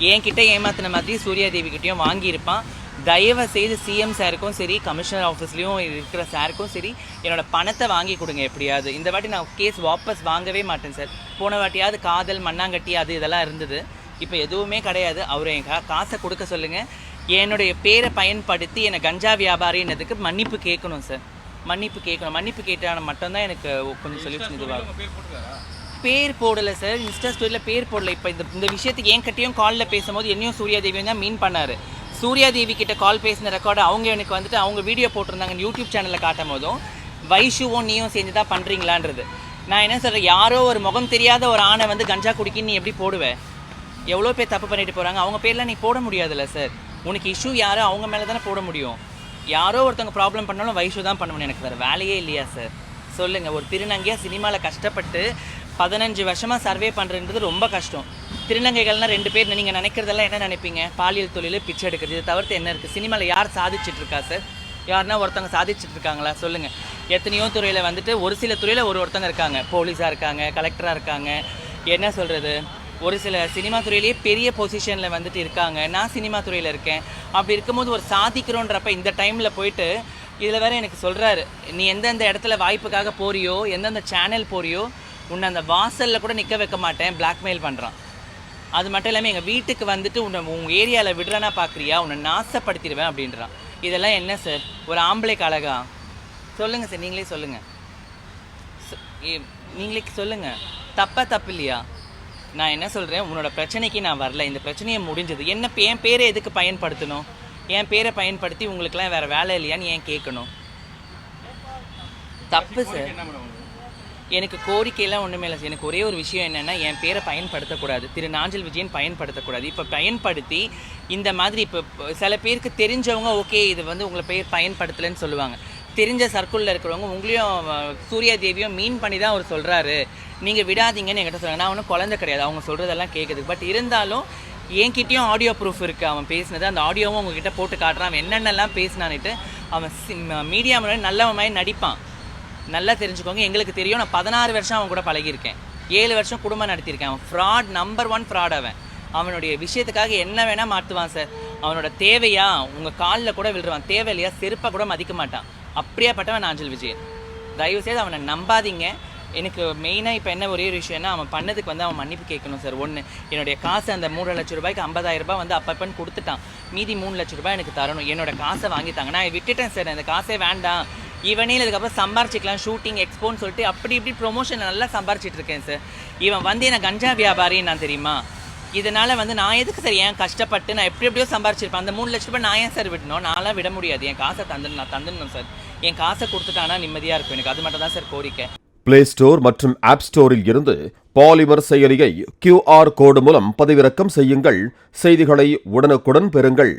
என்கிட்ட ஏமாத்தின மாதிரி சூர்யா தேவி கிட்டேயும் வாங்கியிருப்பான். தயவு செய்து சிஎம் சாருக்கும் சரி, கமிஷனர் ஆஃபீஸ்லேயும் இருக்கிற சாருக்கும் சரி, என்னோட பணத்தை வாங்கி கொடுங்க எப்படியாவது. இந்த வாட்டி நான் கேஸ் வாபஸ் வாங்கவே மாட்டேன் சார். போன வாட்டியாவது காதல் மண்ணாங்கட்டி அது இதெல்லாம் இருந்தது, இப்போ எதுவுமே கிடையாது. அவர் என் காசை கொடுக்க சொல்லுங்கள். என்னுடைய பேரை பயன்படுத்தி என்னை கஞ்சா வியாபாரின்னதுக்கு மன்னிப்பு கேட்கணும் சார். மன்னிப்பு கேட்கணும். மன்னிப்பு கேட்டால் மட்டும்தான் எனக்கு கொஞ்சம் சொல்யூஷன் இதுவாகும். பேர் போடலை சார், இன்ஸ்டா ஸ்டோரியில் பேர் போடலை. இப்போ இந்த விஷயத்துக்கு என்கிட்டையும் காலில் பேசும்போது என்னையும் சூர்யா தேவியும் தான் மீன் பண்ணார். சூர்யா தேவி கிட்ட கால் பேசின ரெக்கார்டு அவங்க எனக்கு வந்துட்டு அவங்க வீடியோ போட்டிருந்தாங்க யூடியூப் சேனலில் காட்டும் போதும், வைஷுவும் நீயும் சேர்ந்து தான் பண்ணுறீங்களான்றது. நான் என்ன சொல்கிறேன், யாரோ ஒரு முகம் தெரியாத ஒரு ஆணை வந்து கஞ்சா குடிக்கின்னு நீ எப்படி போடுவேன்? எவ்வளோ பேர் தப்பு பண்ணிட்டு போகிறாங்க, அவங்க பேர்லாம் நீ போட முடியாதுல்ல சார். உனக்கு இஷ்யூ யாரோ அவங்க மேலே தானே போட முடியும். யாரோ ஒருத்தவங்க ப்ராப்ளம் பண்ணாலும் வைஷு தான் பண்ணணும். எனக்கு வேறு வேலையே இல்லையா சார்? சொல்லுங்கள். ஒரு திருநங்கையாக சினிமாவில் கஷ்டப்பட்டு 15 வருஷமாக சர்வே பண்ணுறதுன்றது ரொம்ப கஷ்டம். திருநங்கைகள்னால் 2 பேர் நீங்கள் நினைக்கிறதெல்லாம் என்ன நினைப்பீங்க? பாலியல் தொழில், பிச்சை எடுக்கிறது. இதை தவிர்த்து என்ன இருக்குது சினிமாவில்? யார் சாதிச்சிட்ருக்கா சார்? யாருன்னா ஒருத்தவங்க சாதிச்சுட்டு இருக்காங்களா? சொல்லுங்கள். எத்தனையோ துறையில் வந்துட்டு ஒரு சில துறையில் ஒருத்தங்க இருக்காங்க. போலீஸாக இருக்காங்க, கலெக்டராக இருக்காங்க, என்ன சொல்கிறது, ஒரு சில சினிமா துறையிலேயே பெரிய பொசிஷனில் வந்துட்டு இருக்காங்க. நான் சினிமா துறையில் இருக்கேன். அப்படி இருக்கும்போது ஒரு சாதிக்கிறோன்றப்ப இந்த டைமில் போயிட்டு இதில் வேறு எனக்கு சொல்கிறாரு, நீ எந்தெந்த இடத்துல வாய்ப்புக்காக போறியோ, எந்தெந்த சேனல் போறியோ, உன்னை அந்த வாசலில் கூட நிற்க வைக்க மாட்டேன், பிளாக்மெயில் பண்ணுறான். அது மட்டும் இல்லாமல் எங்கள் வீட்டுக்கு வந்துட்டு உங்கள் ஏரியாவில் விடுறேன்னா பார்க்குறியா, உன்னை நாசப்படுத்திடுவேன் அப்படின்றான். இதெல்லாம் என்ன சார்? ஒரு ஆம்பளைக்கு அழகா? சொல்லுங்கள் சார், நீங்களே சொல்லுங்கள். நீங்களே சொல்லுங்கள். தப்பு இல்லையா? நான் என்ன சொல்கிறேன், உன்னோட பிரச்சனைக்கு நான் வரல, இந்த பிரச்சனையை முடிஞ்சது. என் பேரை எதுக்கு பயன்படுத்தணும்? என் பேரை பயன்படுத்தி உங்களுக்குலாம் வேறு வேலை இல்லையான்னு ஏன் கேட்கணும்? தப்பு சார். எனக்கு கோரிக்கையெல்லாம் ஒன்றுமே இல்லை. எனக்கு ஒரே ஒரு விஷயம் என்னென்னா, என் பேரை பயன்படுத்தக்கூடாது, திரு நாஞ்சில் விஜயன் பயன்படுத்தக்கூடாது. இப்போ பயன்படுத்தி இந்த மாதிரி இப்போ சில பேருக்கு தெரிஞ்சவங்க ஓகே இது வந்து உங்களை பேர் பயன்படுத்தலைன்னு சொல்லுவாங்க. தெரிஞ்ச சர்க்கிளில் இருக்கிறவங்க உங்களையும் சூர்யா தேவியும் மீன் பண்ணி தான் அவர் சொல்கிறாரு, நீங்கள் விடாதீங்கன்னு என்கிட்ட சொல்கிறாங்க. நான் ஒன்றும் குழந்தை கிடையாது, அவங்க சொல்கிறதெல்லாம் கேட்குது. பட் இருந்தாலும் என்கிட்டையும் ஆடியோ ப்ரூஃப் இருக்குது அவன் பேசினது. அந்த ஆடியோவும் உங்ககிட்ட போட்டு காட்டுறான். அவன் என்னென்னலாம் பேசினான்ட்டு. அவன் மீடியா முன்னாடி நல்லவன் மாதிரி நடிப்பான். நல்லா தெரிஞ்சுக்கோங்க. எங்களுக்கு தெரியும், நான் 16 வருஷம் அவன் கூட பழகியிருக்கேன், 7 வருஷம் குடும்பம் நடத்தியிருக்கேன். அவன் ஃப்ராட், நம்பர் 1 ஃப்ராட். அவனுடைய விஷயத்துக்காக என்ன வேணால் மாற்றுவான் சார். அவனோட தேவையா உங்கள் காலில் கூட விழுறான், தேவையில்லையா செருப்பை கூட மதிக்க மாட்டான். அப்படியாப்பட்டவன் நாஞ்சில் விஜயன். தயவுசெய்து அவனை நம்பாதீங்க. எனக்கு மெயினாக இப்போ என்ன ஒரே விஷயம்னா, அவன் பண்ணதுக்கு வந்து அவன் மன்னிப்பு கேட்கணும் சார். ஒன்று, என்னுடைய காசு அந்த 3 லட்ச ரூபாய்க்கு 50,000 ரூபாய் வந்து அப்பப்பன்னு கொடுத்துட்டான். மீதி 3 லட்ச ரூபாய் எனக்கு தரணும். என்னோட காசை வாங்கிட்டாங்க, நான் விட்டுட்டேன் சார். அந்த காசே வேண்டாம், இவனே இதுக்கப்புறம் சம்பாரிச்சிக்கலாம், ஷூட்டிங் எக்ஸ்போன்னு சொல்லிட்டு அப்படி இப்படி ப்ரொமோஷன் நல்லா சம்பாரிச்சிட்டு இருக்கேன் சார். இவன் வந்து என்ன கஞ்சா வியாபாரின்னு நான் தெரியுமா? இதனால் வந்து நான் எதுக்கு சார் ஏன் கஷ்டப்பட்டு நான் எப்படியோ சம்பாரிச்சிருப்பேன். அந்த 3 லட்ச ரூபாய் நான் ஏன் சார் விடணும்? நான்லாம் விட முடியாது. என் காசை நான் தந்துடணும் சார். என் காசை கொடுத்துட்டானா நிம்மதியாக இருக்கும் எனக்கு. அது மட்டும் தான் சார் கோரிக்கை. பிளே ஸ்டோர் மற்றும் ஆப் ஸ்டோரில் இருந்து பாலிமர் செயலியை QR கோடு மூலம் பதிவிறக்கம் செய்யுங்கள். செய்திகளை உடனுக்குடன் பெறுங்கள்.